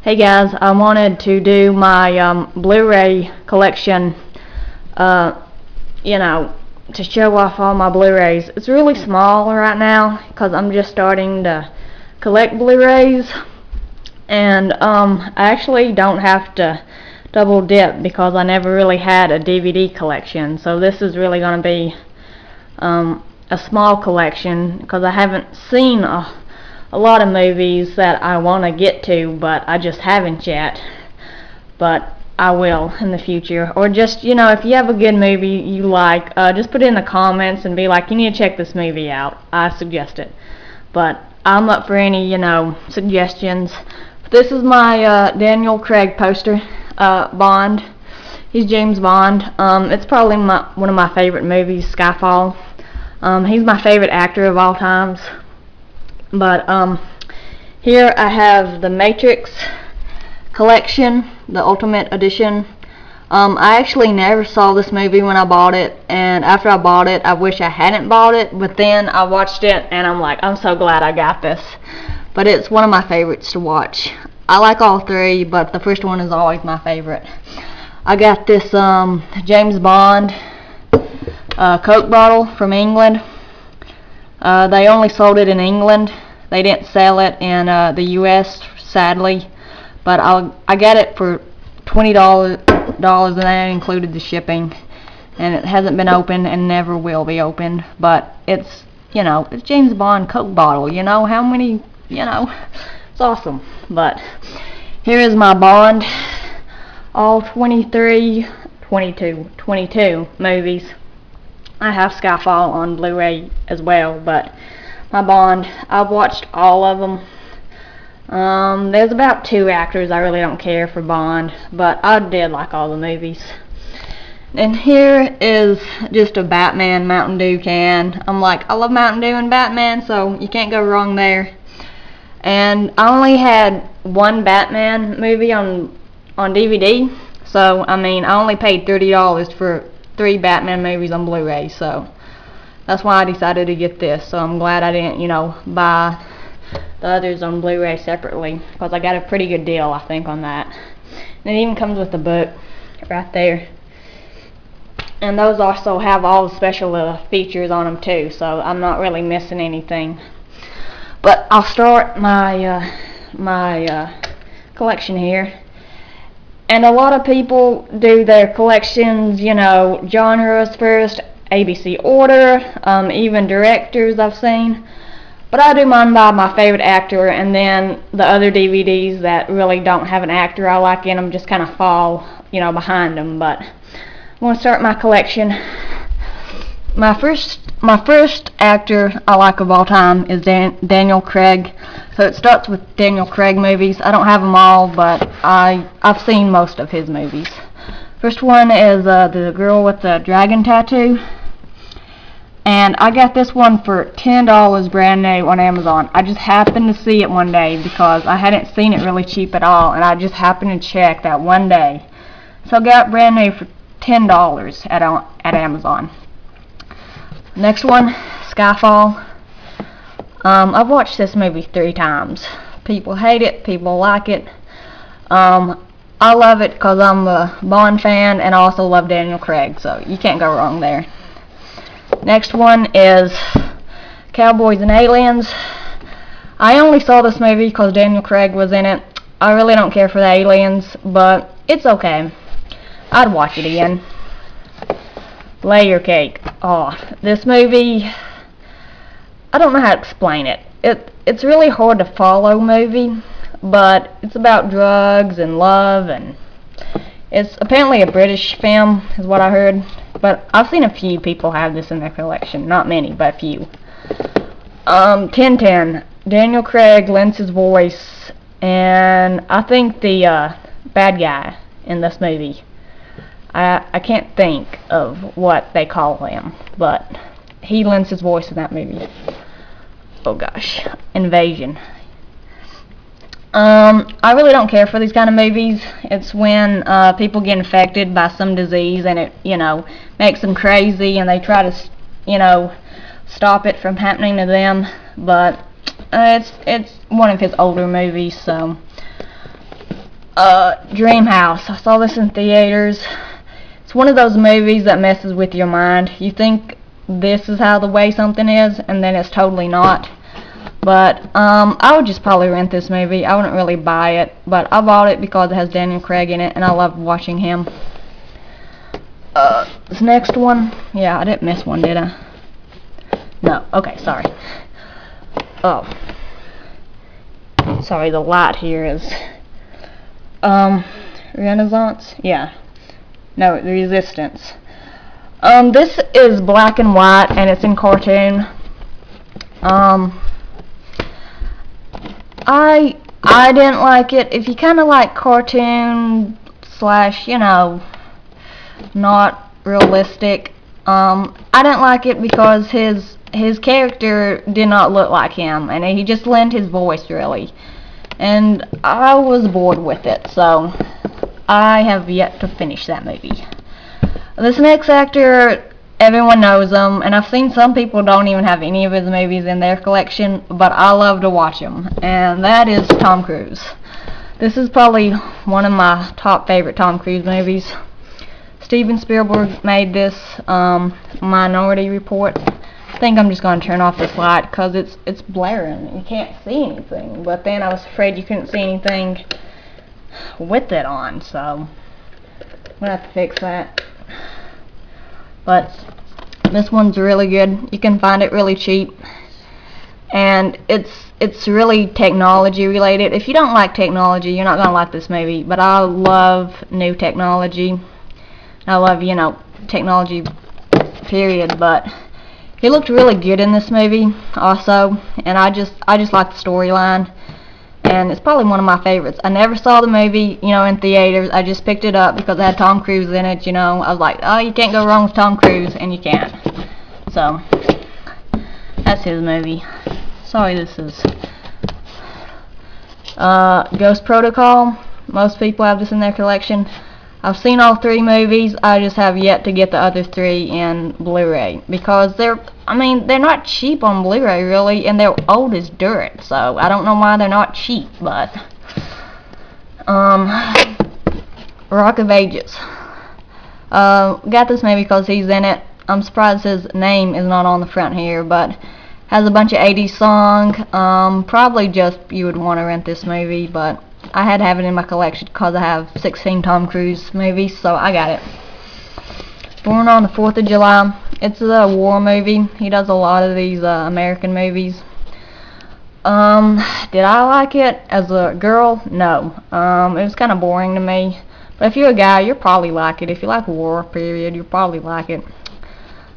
Hey guys, I wanted to do my Blu-ray collection, to show off all my Blu-rays. It's really small right now because I'm just starting to collect Blu-rays, and I actually don't have to double dip because I never really had a DVD collection. So this is really going to be a small collection because I haven't seen a lot of movies that I want to get to, but I just haven't yet. But I will in the future. Or just, if you have a good movie you like, just put it in the comments and be like, you need to check this movie out. I suggest it. But I'm up for any, suggestions. This is my Daniel Craig poster, Bond. He's James Bond. It's probably one of my favorite movies, Skyfall. He's my favorite actor of all times. But here I have the Matrix collection, the Ultimate Edition. I actually never saw this movie when I bought it, and after I bought it I wish I hadn't bought it, but then I watched it and I'm like, I'm so glad I got this. But it's one of my favorites to watch. I like all three, but the first one is always my favorite. I got this James Bond Coke bottle from England. They only sold it in England. They didn't sell it in the US, sadly. But I got it for $20, and that included the shipping. And it hasn't been opened and never will be opened. But it's, it's James Bond Coke bottle. How many, it's awesome. But here is my Bond, all 22 movies. I have Skyfall on Blu-ray as well, but my Bond, I've watched all of them. There's about 2 actors I really don't care for Bond, but I did like all the movies. And here is just a Batman Mountain Dew can. I love Mountain Dew and Batman, so you can't go wrong there. And I only had one Batman movie on DVD, so I only paid $30 for 3 Batman movies on Blu-ray, so that's why I decided to get this. So I'm glad I didn't, buy the others on Blu-ray separately, because I got a pretty good deal, I think, on that. And it even comes with the book right there. And those also have all the special features on them too, so I'm not really missing anything. But I'll start my collection here. And a lot of people do their collections, genres first, ABC order, even directors I've seen. But I do mine by my favorite actor, and then the other DVDs that really don't have an actor I like in them just kind of fall, behind them. But I'm going to start my collection. My first actor I like of all time is Daniel Craig. So it starts with Daniel Craig movies. I don't have them all, but I've seen most of his movies. First one is the girl with the dragon tattoo. And I got this one for $10 brand new on Amazon. I just happened to see it one day because I hadn't seen it really cheap at all, and I just happened to check that one day. So I got brand new for $10 at Amazon. Next one, Skyfall. I've watched this movie 3 times. People hate it, people like it. I love it because I'm a Bond fan, and I also love Daniel Craig, so you can't go wrong there. Next one is Cowboys and Aliens. I only saw this movie because Daniel Craig was in it. I really don't care for the aliens, but it's okay. I'd watch it again. Layer Cake. Oh, this movie, I don't know how to explain it. It's really hard to follow movie, but it's about drugs and love, and it's apparently a British film, is what I heard. But I've seen a few people have this in their collection. Not many, but a few. 1010. Daniel Craig lends his voice, and I think the bad guy in this movie, I can't think of what they call him, but he lends his voice in that movie. Oh gosh. Invasion. I really don't care for these kind of movies. It's when people get infected by some disease and it, makes them crazy, and they try to, stop it from happening to them. But it's one of his older movies, so Dream House. I saw this in theaters. It's one of those movies that messes with your mind. You think this is how the way something is, and then it's totally not. But I would just probably rent this movie. I wouldn't really buy it, but I bought it because it has Daniel Craig in it, and I love watching him. This next one, yeah, I didn't miss one, did I? No, okay, sorry. Oh, sorry, the light here is, Renaissance? Yeah. No, Resistance. This is black and white, and it's in cartoon. I didn't like it. If you kind of like cartoon slash, you know, not realistic, I didn't like it because his character did not look like him, and he just lent his voice really, and I was bored with it, so I have yet to finish that movie. This next actor, everyone knows him, and I've seen some people don't even have any of his movies in their collection, but I love to watch him, and that is Tom Cruise. This is probably one of my top favorite Tom Cruise movies. Steven Spielberg made this, Minority Report. I think I'm just going to turn off this light because it's blaring. You can't see anything, but then I was afraid you couldn't see anything with it on, so I'm going to have to fix that. But this one's really good. You can find it really cheap, and it's really technology related. If you don't like technology, you're not gonna like this movie. But I love new technology. I love, you know, technology period. But he looked really good in this movie also, and I just like the storyline. And it's probably one of my favorites. I never saw the movie, you know, in theaters. I just picked it up because it had Tom Cruise in it, you know. I was like, oh, you can't go wrong with Tom Cruise, and you can't. So, that's his movie. Sorry, this is Ghost Protocol. Most people have this in their collection. I've seen all 3 movies. I just have yet to get the other 3 in Blu-ray because they're not cheap on Blu-ray really, and they're old as dirt. So I don't know why they're not cheap, but Rock of Ages. Got this movie because he's in it. I'm surprised his name is not on the front here, but has a bunch of 80s songs. Probably just you would want to rent this movie, but I had to have it in my collection because I have 16 Tom Cruise movies, so I got it. Born on the 4th of July. It's a war movie. He does a lot of these American movies. Did I like it as a girl? No. It was kind of boring to me. But if you're a guy, you'll probably like it. If you like war period, you'll probably like it.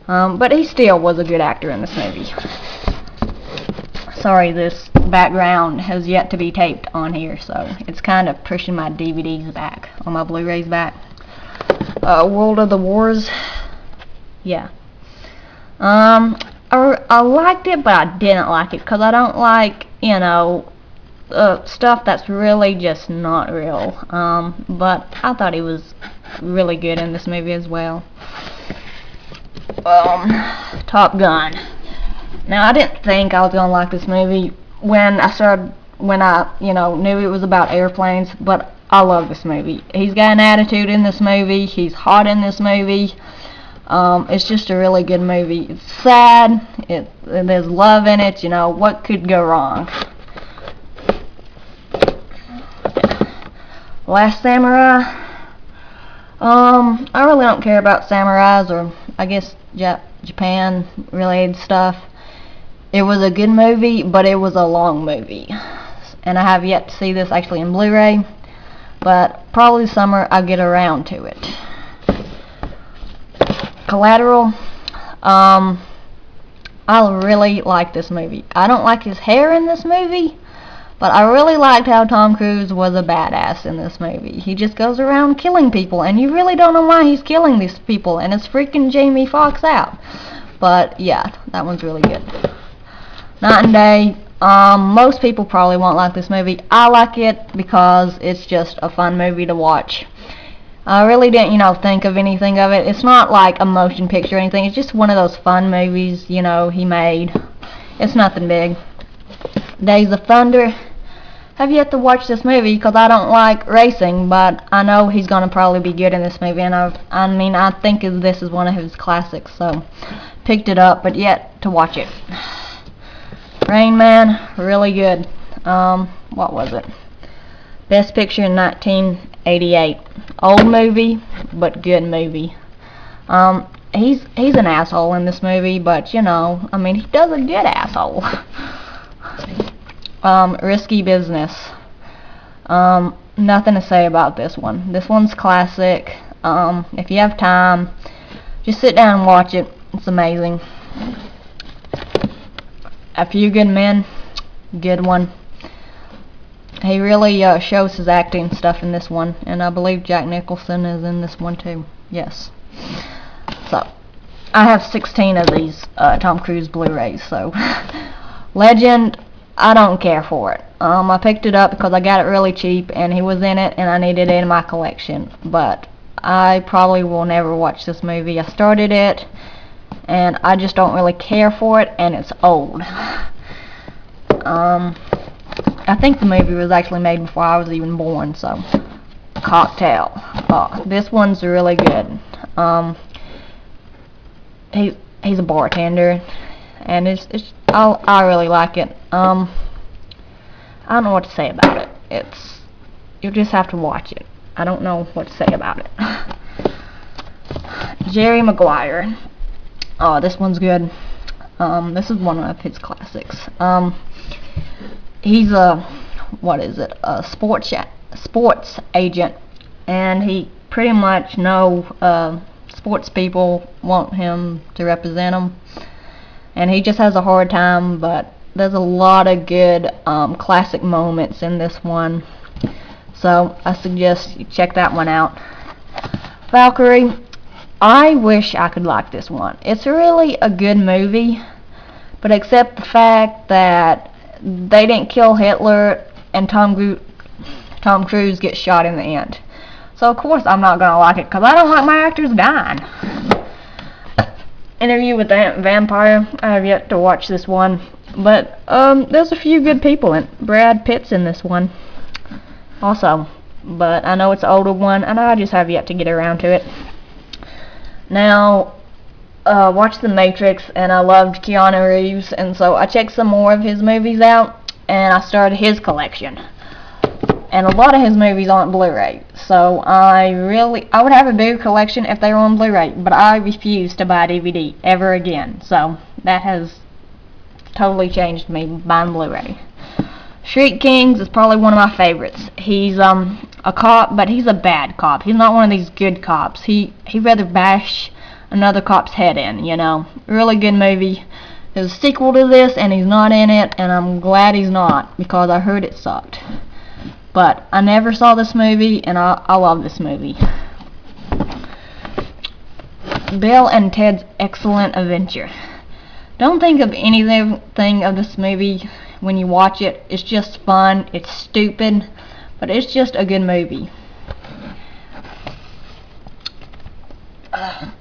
But he still was a good actor in this movie. Sorry, this background has yet to be taped on here, so it's kind of pushing my DVDs back, on my Blu-rays back. World of the Wars. Yeah. I liked it, but I didn't like it, because I don't like, you know, stuff that's really just not real. But I thought he was really good in this movie as well. Top Gun. Now, I didn't think I was gonna like this movie when I knew it was about airplanes, but I love this movie. He's got an attitude in this movie. He's hot in this movie. It's just a really good movie. It's sad. There's love in it. You know, what could go wrong? Last Samurai. I really don't care about samurais, or I guess Japan related stuff. It was a good movie, but it was a long movie, and I have yet to see this actually in Blu-ray, but probably summer I'll get around to it. Collateral. I really like this movie. I don't like his hair in this movie, but I really liked how Tom Cruise was a badass in this movie. He just goes around killing people, and you really don't know why he's killing these people, and it's freaking Jamie Foxx out. But yeah, that one's really good. Night and Day. Most people probably won't like this movie. I like it because it's just a fun movie to watch. I really didn't, think of anything of it. It's not like a motion picture or anything. It's just one of those fun movies, he made. It's nothing big. Days of Thunder. have yet to watch this movie because I don't like racing, but I know he's gonna probably be good in this movie, and I think this is one of his classics, so picked it up, but yet to watch it. Rain Man, really good. What was it? Best Picture in 1988. Old movie, but good movie. He's an asshole in this movie, but you know, I mean, he does a good asshole. Risky Business. Nothing to say about this one. This one's classic. If you have time, just sit down and watch it. It's amazing. A Few Good Men, good one. He really shows his acting stuff in this one, and I believe Jack Nicholson is in this one too. Yes. So, I have 16 of these Tom Cruise Blu-rays. So, Legend, I don't care for it. I picked it up because I got it really cheap, and he was in it, and I needed it in my collection. But I probably will never watch this movie. I started it, and I just don't really care for it, and it's old. I think the movie was actually made before I was even born, so. Cocktail. This one's really good. He's a bartender, and I really like it. I don't know what to say about it. You'll just have to watch it. I don't know what to say about it. Jerry Maguire. Oh, this one's good. This is one of his classics. He's a sports agent, and he pretty much sports people want him to represent them, and he just has a hard time, but there's a lot of good classic moments in this one, so I suggest you check that one out. Valkyrie, I wish I could like this one. It's really a good movie, but except the fact that they didn't kill Hitler, and Tom Cruise gets shot in the end. So of course I'm not gonna like it because I don't like my actors dying. Interview with the Vampire, I have yet to watch this one, but there's a few good people in it. Brad Pitt's in this one also, but I know it's an older one, and I just have yet to get around to it. Now, watched The Matrix, and I loved Keanu Reeves, and so I checked some more of his movies out, and I started his collection. And a lot of his movies aren't Blu-ray, so I would have a bigger collection if they were on Blu-ray, but I refuse to buy DVD ever again, so that has totally changed me buying Blu-ray. Street Kings is probably one of my favorites. He's a cop, but he's a bad cop. He's not one of these good cops. He'd rather bash another cop's head in, you know. Really good movie. There's a sequel to this, and he's not in it, and I'm glad he's not, because I heard it sucked. But I never saw this movie, and I love this movie. Bill and Ted's Excellent Adventure. Don't think of anything of this movie when you watch it. It's just fun. It's stupid, but it's just a good movie.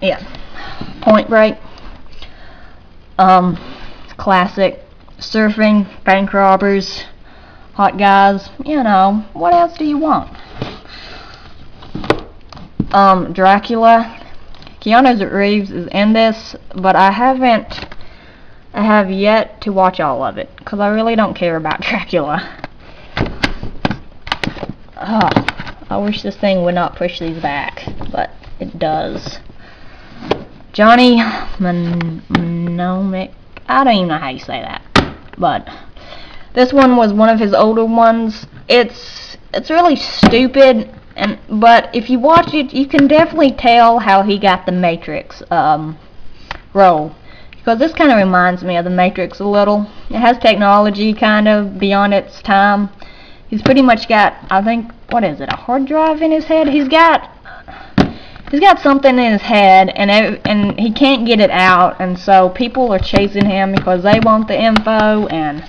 Yeah. Point Break. Classic. Surfing, bank robbers, hot guys, you know, what else do you want? Dracula. Keanu Reeves is in this, but I have yet to watch all of it, because I really don't care about Dracula. I wish this thing would not push these back, but it does. Johnny Mnemonic. I don't even know how you say that, but this one was one of his older ones. It's really stupid, but if you watch it, you can definitely tell how he got the Matrix role, because this kind of reminds me of the Matrix a little. It has technology kind of beyond its time. He's pretty much got, I think, what is it, a hard drive in his head? He's got something in his head, and he can't get it out, and so people are chasing him because they want the info, and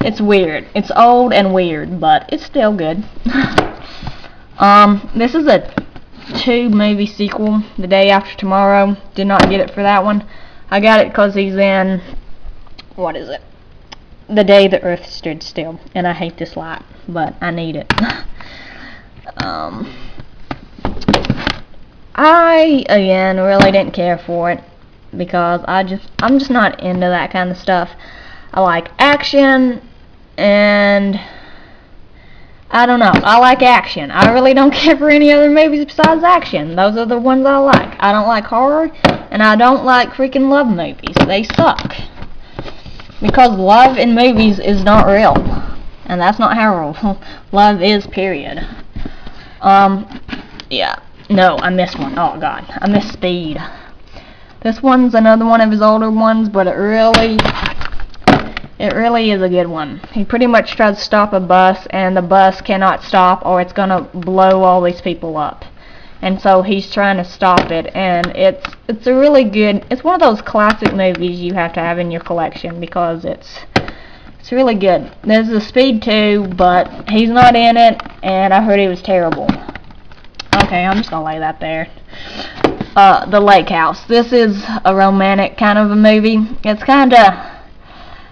it's weird. It's old and weird, but it's still good. This is a 2-movie sequel, The Day After Tomorrow. Did not get it for that one. I got it because he's in, what is it? The Day the Earth Stood Still, and I hate this light, but I need it. I again really didn't care for it because I'm just not into that kind of stuff. I like action, and I don't know. I like action. I really don't care for any other movies besides action. Those are the ones I like. I don't like horror, and I don't like freaking love movies. They suck. Because love in movies is not real. And that's not how love is, period. Yeah. No, I missed one. Oh, God. I missed Speed. This one's another one of his older ones, but it really is a good one. He pretty much tries to stop a bus, and the bus cannot stop, or it's gonna blow all these people up. And so he's trying to stop it, and it's a really good. It's one of those classic movies you have to have in your collection because it's really good. There's the Speed 2, but he's not in it, and I heard he was terrible. Okay, I'm just gonna lay that there. The Lake House. This is a romantic kind of a movie. It's kinda,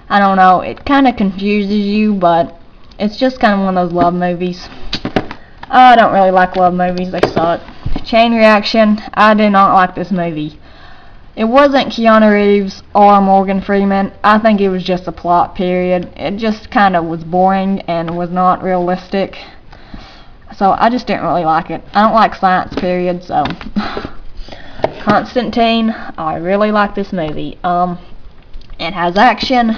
I don't know, it kinda confuses you, but it's just kind of one of those love movies. I don't really like love movies, they suck. Chain Reaction, I did not like this movie. It wasn't Keanu Reeves or Morgan Freeman. I think it was just a plot, period. It just kind of was boring and was not realistic. So I just didn't really like it. I don't like science, period, so. Constantine, I really like this movie. It has action.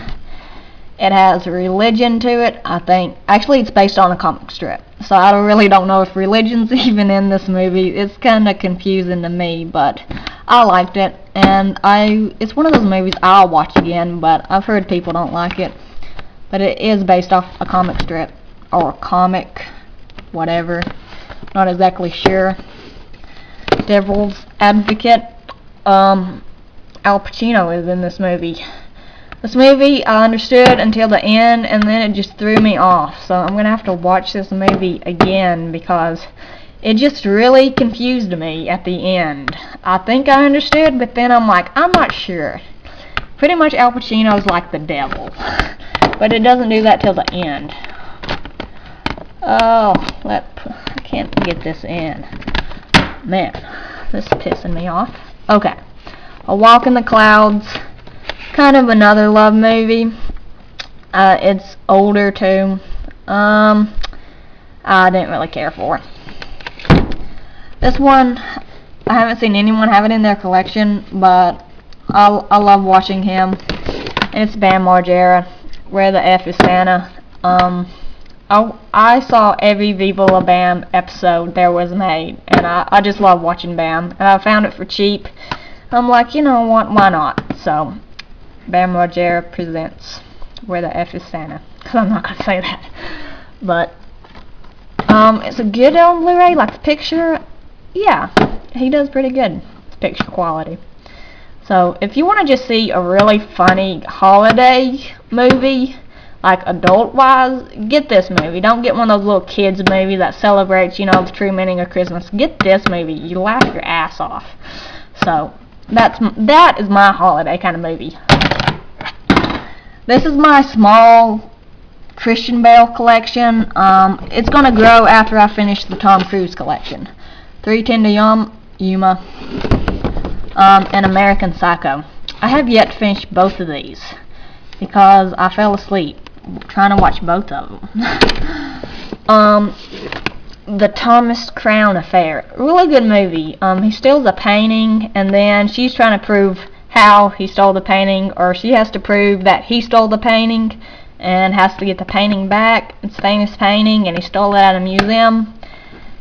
It has religion to it, I think. Actually, it's based on a comic strip. So I really don't know if religion's even in this movie. It's kind of confusing to me, but I liked it. And it's one of those movies I'll watch again, but I've heard people don't like it. But it is based off a comic strip. Or a comic, whatever. Not exactly sure. Devil's Advocate. Al Pacino is in this movie. This movie I understood until the end, and then it just threw me off. So I'm gonna have to watch this movie again because it just really confused me at the end. I think I understood, but then I'm like, I'm not sure. Pretty much Al Pacino's like the devil, but it doesn't do that till the end. Oh, I can't get this in. Man, this is pissing me off. Okay, A Walk in the Clouds. Kind of another love movie. It's older too. I didn't really care for it. This one, I haven't seen anyone have it in their collection, but I love watching him. And it's Bam Margera, Where the F is Santa. I saw every Viva La Bam episode there was made, and I just love watching Bam. And I found it for cheap. I'm like, you know what, why not? So, Bam Margera presents Where the F is Santa. Because I'm not going to say that. But, it's a good on Blu-ray. Like the picture, yeah, he does pretty good. It's picture quality. So, if you want to just see a really funny holiday movie, like adult-wise, get this movie. Don't get one of those little kids' movies that celebrates, you know, the true meaning of Christmas. Get this movie. You laugh your ass off. So, that is my holiday kind of movie. This is my small Christian Bale collection. It's gonna grow after I finish the Tom Cruise collection. 3:10 to Yuma, and American Psycho. I have yet to finish both of these because I fell asleep trying to watch both of them. The Thomas Crown Affair, really good movie. He steals a painting, and then she's trying to prove how he stole the painting, or she has to prove that he stole the painting and has to get the painting back. It's a famous painting, and he stole it at a museum,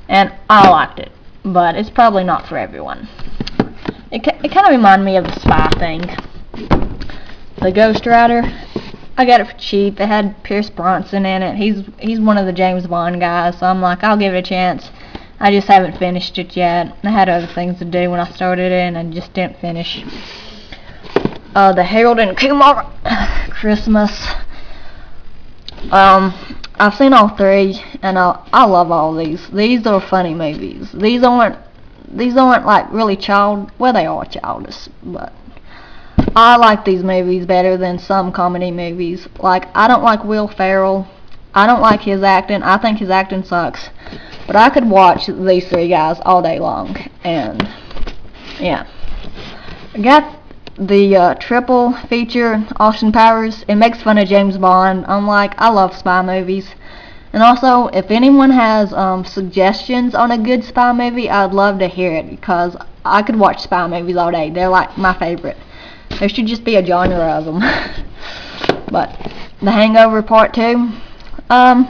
and I liked it, but it's probably not for everyone. It kind of reminded me of The Spy Thing. The Ghost Rider, I got it for cheap. It had Pierce Bronson in it. He's one of the James Bond guys, so I'm like, I'll give it a chance. I just haven't finished it yet. I had other things to do when I started it, and I just didn't finish. The Harold and Kumar Christmas. I've seen all three, and I love all these. These are funny movies. These aren't like really well, they are childish, but I like these movies better than some comedy movies. Like, I don't like Will Ferrell. I don't like his acting. I think his acting sucks. But I could watch these three guys all day long. And, yeah. I got the triple feature, Austin Powers. It makes fun of James Bond. I love spy movies. And also, if anyone has suggestions on a good spy movie, I'd love to hear it, because I could watch spy movies all day. They're like my favorite. There should just be a genre of them. But The Hangover Part 2, I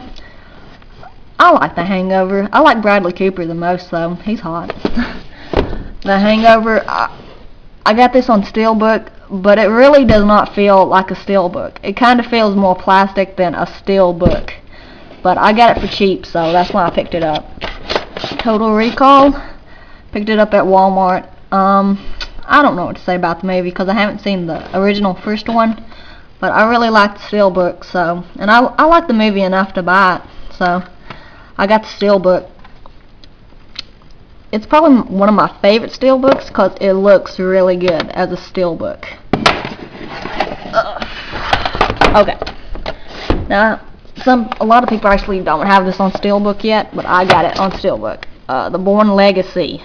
like The Hangover. I like Bradley Cooper the most, though. He's hot. The Hangover, I got this on Steelbook, but it really does not feel like a Steelbook. It kind of feels more plastic than a Steelbook. But I got it for cheap, so that's why I picked it up. Total Recall, picked it up at Walmart. I don't know what to say about the movie, because I haven't seen the original first one. But I really like the Steelbook, so, and I like the movie enough to buy it, so I got the Steelbook. It's probably one of my favorite Steelbooks, because it looks really good as a Steelbook. Okay. Now, a lot of people actually don't have this on Steelbook yet, but I got it on Steelbook. The Bourne Legacy.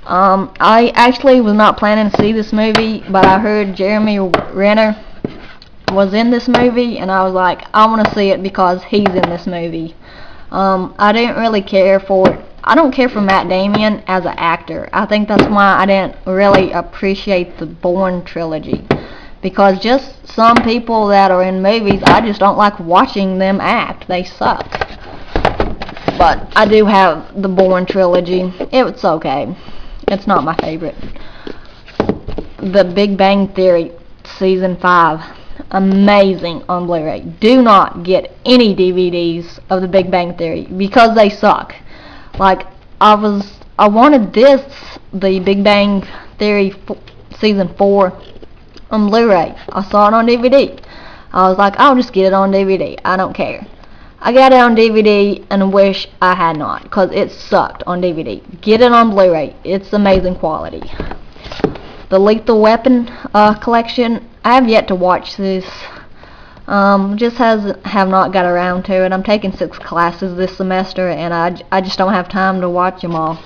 I actually was not planning to see this movie, but I heard Jeremy Renner was in this movie, and I was like, I want to see it because he's in this movie. I didn't really care for it. I don't care for Matt Damon as an actor. I think that's why I didn't really appreciate the Bourne trilogy. Because just some people that are in movies, I just don't like watching them act. They suck. But I do have the Bourne trilogy. It's okay. It's not my favorite. The Big Bang Theory Season 5. Amazing on Blu-ray. Do not get any DVDs of the Big Bang Theory, because they suck. Like, I wanted the Big Bang Theory Season 4 on Blu-ray. I saw it on DVD. I was like, I'll just get it on DVD. I don't care. I got it on DVD and wish I had not, because it sucked on DVD. Get it on Blu-ray. It's amazing quality. The Lethal Weapon collection. I have yet to watch this. Just have not got around to it. I'm taking 6 classes this semester, and I just don't have time to watch them all.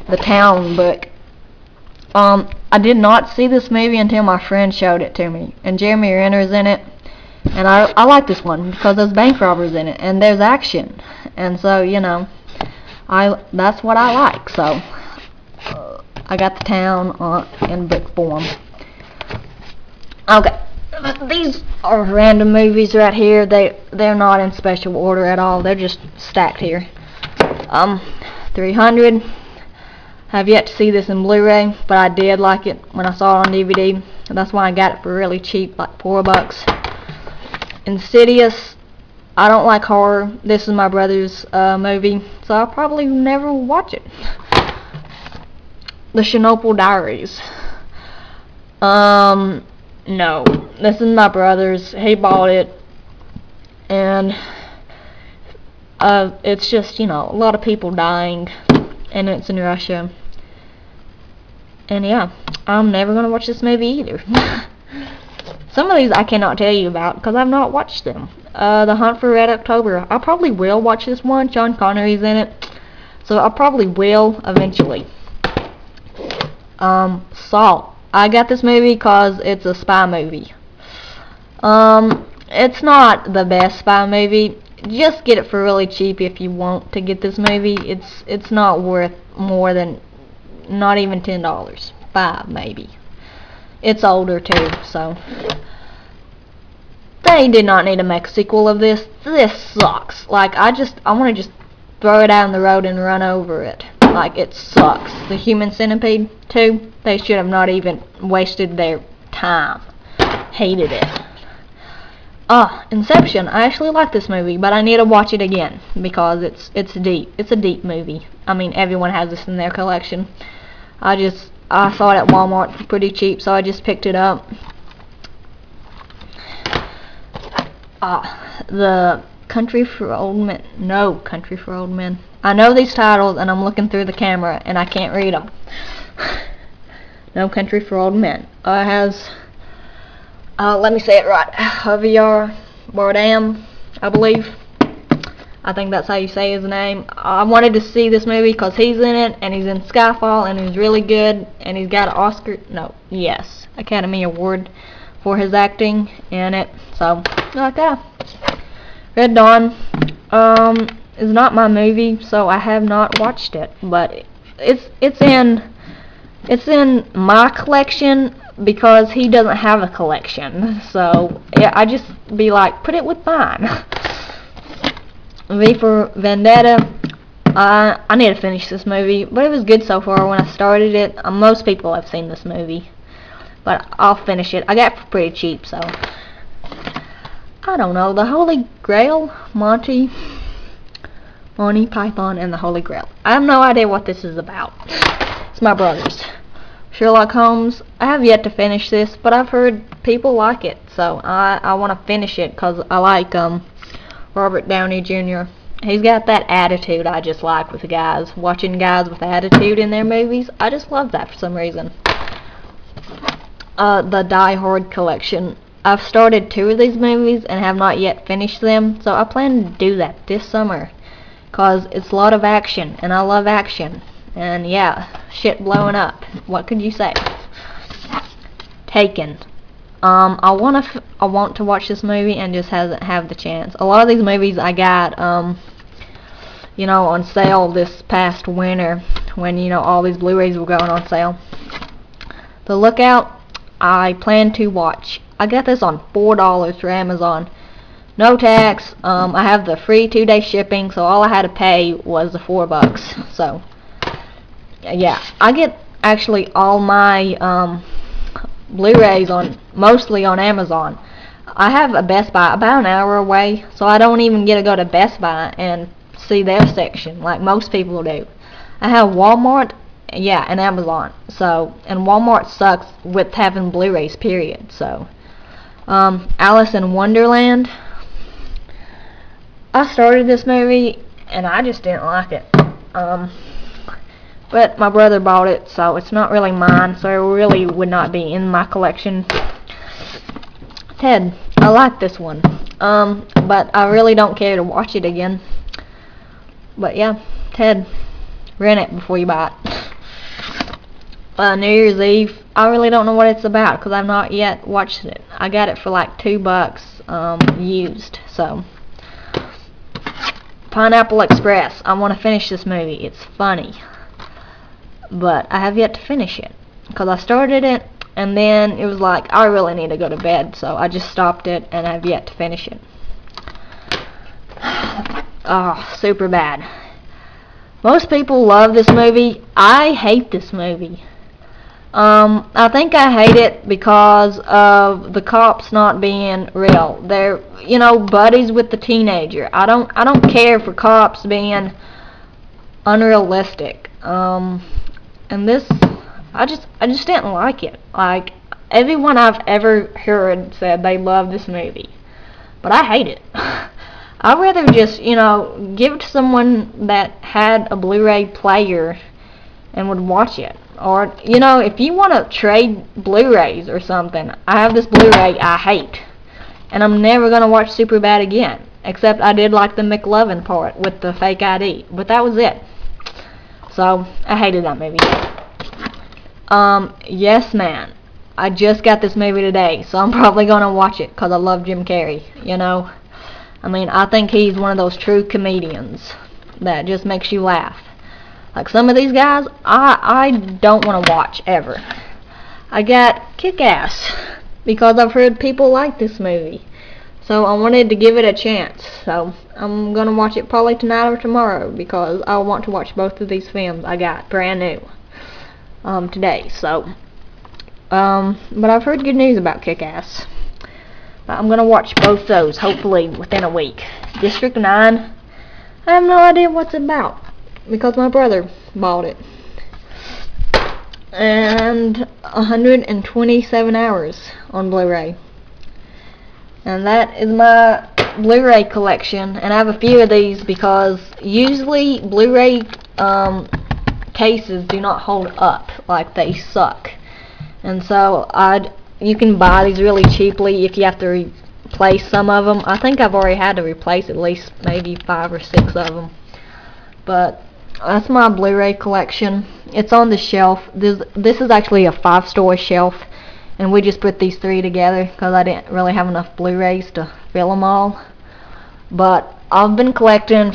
The Town book. I did not see this movie until my friend showed it to me, and Jeremy Renner's in it, and I like this one because there's bank robbers in it, and there's action, and so, you know, that's what I like. So I got The Town in book form. Okay, these are random movies right here. They're not in special order at all. They're just stacked here. 300. Have yet to see this in Blu-ray, but I did like it when I saw it on DVD. And that's why I got it for really cheap, like $4. Insidious. I don't like horror. This is my brother's movie, so I'll probably never watch it. The Chernobyl Diaries. No, this is my brother's. He bought it, and it's just, you know, a lot of people dying, and it's in Russia. And yeah, I'm never gonna watch this movie either. Some of these I cannot tell you about because I've not watched them. The Hunt for Red October. I probably will watch this one. Sean Connery's in it, so I probably will eventually. Salt. I got this movie because it's a spy movie. It's not the best spy movie. Just get it for really cheap if you want to get this movie. It's not worth more than not even $10. $5 maybe. It's older too, so they did not need to make a sequel of this. This sucks. Like, I want to just throw it down the road and run over it. Like, it sucks. The Human Centipede 2, they should have not even wasted their time. Hated it. Inception. I actually like this movie, but I need to watch it again because it's deep. It's a deep movie. I mean, everyone has this in their collection. I saw it at Walmart pretty cheap, so I just picked it up. The Country for Old Men. No, Country for Old Men. I know these titles, and I'm looking through the camera, and I can't read them. No Country for Old Men. It has, let me say it right, Javier Bardem, I believe. I think that's how you say his name. I wanted to see this movie because he's in it, and he's in Skyfall, and he's really good, and he's got an Academy Award for his acting in it. So, like that. Red Dawn is not my movie, so I have not watched it, but it's in my collection because he doesn't have a collection. So yeah, I just be like, put it with mine. V for Vendetta. I need to finish this movie, but it was good so far when I started it. Most people have seen this movie, but I'll finish it. I got it for pretty cheap, so I don't know. The Holy Grail, Monty Python and the Holy Grail. I have no idea what this is about. It's my brother's. Sherlock Holmes. I have yet to finish this, but I've heard people like it, so I want to finish it because I like Robert Downey Jr. He's got that attitude I just like with the guys. Watching guys with attitude in their movies, I just love that for some reason. The Die Hard collection. I've started 2 of these movies and have not yet finished them, so I plan to do that this summer because it's a lot of action, and I love action. And yeah, shit blowing up. What could you say? Taken. I want to watch this movie and just hasn't have the chance. A lot of these movies I got you know, on sale this past winter when, you know, all these Blu-rays were going on sale. The Lookout, I plan to watch. I got this on $4 through Amazon. No tax. I have the free 2-day shipping, so all I had to pay was the $4. So yeah, I get actually all my Blu-rays mostly on Amazon. I have a Best Buy about an hour away, so I don't even get to go to Best Buy and see their section like most people do. I have Walmart, yeah, and Amazon. So, and Walmart sucks with having Blu-rays, period. So, Alice in Wonderland. I started this movie and I just didn't like it. But my brother bought it, so it's not really mine, so it really would not be in my collection. Ted, I like this one, but I really don't care to watch it again. But yeah, Ted, rent it before you buy it. New Year's Eve, I really don't know what it's about because I've not yet watched it. I got it for like $2 used, so. Pineapple Express, I want to finish this movie. It's funny. But I have yet to finish it because I started it and then it was like I really need to go to bed, so I just stopped it and I have yet to finish it. Oh, super bad. Most people love this movie. I hate this movie. I think I hate it because of the cops not being real. They're, you know, buddies with the teenager. I don't care for cops being unrealistic. And this, I just didn't like it. Like, everyone I've ever heard said they love this movie, but I hate it. I'd rather just, you know, give it to someone that had a Blu-ray player and would watch it. Or, you know, if you want to trade Blu-rays or something, I have this Blu-ray I hate, and I'm never going to watch Superbad again, except I did like the McLovin part with the fake ID, but that was it. So, I hated that movie. Yes Man. I just got this movie today, so I'm probably going to watch it because I love Jim Carrey, you know. I mean, I think he's one of those true comedians that just makes you laugh. Like some of these guys, I don't want to watch ever. I got Kick-Ass because I've heard people like this movie. So I wanted to give it a chance. So I'm going to watch it probably tonight or tomorrow because I want to watch both of these films I got brand new today. So, but I've heard good news about Kick-Ass. I'm going to watch both those hopefully within a week. District 9, I have no idea what's about because my brother bought it. And 127 hours on Blu-ray. And that is my Blu-ray collection, and I have a few of these because usually Blu-ray cases do not hold up, like they suck. And so you can buy these really cheaply if you have to replace some of them. I think I've already had to replace at least maybe 5 or 6 of them. But that's my Blu-ray collection. It's on the shelf. This is actually a 5-story shelf, and we just put these 3 together because I didn't really have enough Blu-rays to fill them all. But I've been collecting